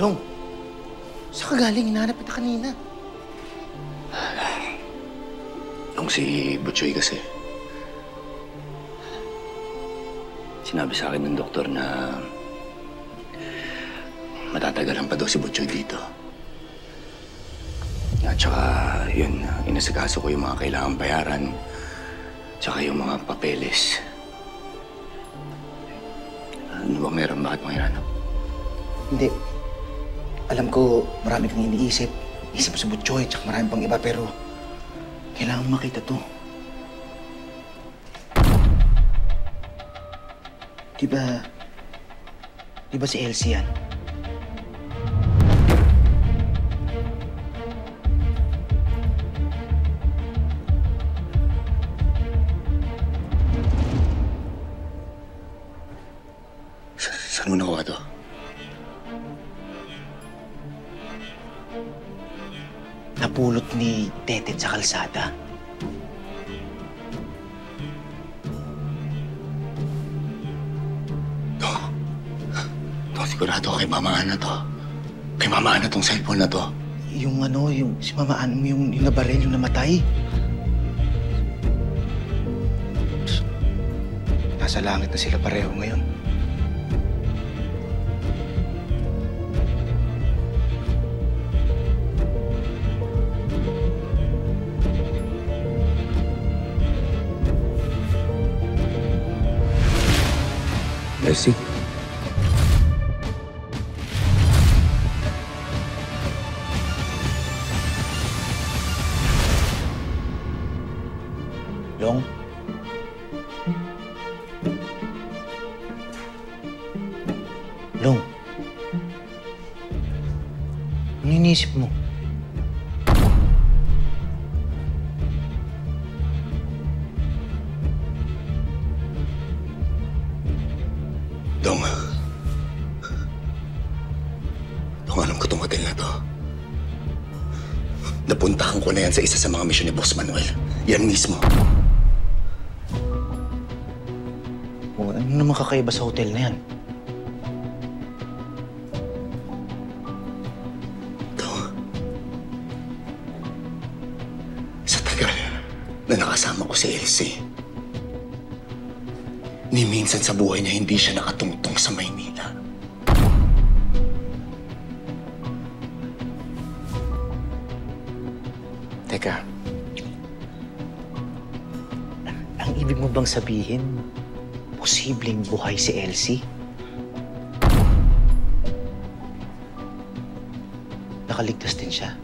Long, saan ka galing? Hinahanap kita kanina. Yung si Butchoy kasi. Sinabi sa akin ng doktor na matatagalan pa daw si Butchoy dito. At saka, yun, inasikaso ko yung mga kailangang bayaran. Tsaka yung mga papeles. Ano bang meron? Bakit mo hinanap? Hindi. Alam ko, marami kang iniisip. Isip sa Butchoy, tsaka marami pang iba, pero kailangan makita to. Di ba si Elsie yan? Saan mo nakuha to? Napulot ni Tetet sa kalsada. Sigurado kay Mama Ana to. Kay Mama Ana tong cellphone na to. Yung si Mama Ana mo, yung nabaril, yung namatay. Nasa langit na sila pareho ngayon. Elsie? Long? Long? Ano iniisip mo? Dong, alam ko itong hotel na to. Napuntahan ko na yan sa isa sa mga misyon ni Boss Manuel. Yan mismo. Ano naman kakaiba sa hotel na yan? Dong, sa tagal na nakasama ko si Elsie, ni minsan sa buhay na hindi siya nakatungtong sa Maynila. Teka. Ang ibig mo bang sabihin, posibleng buhay si Elsie? Nakaligtas din siya.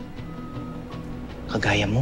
Kagaya mo.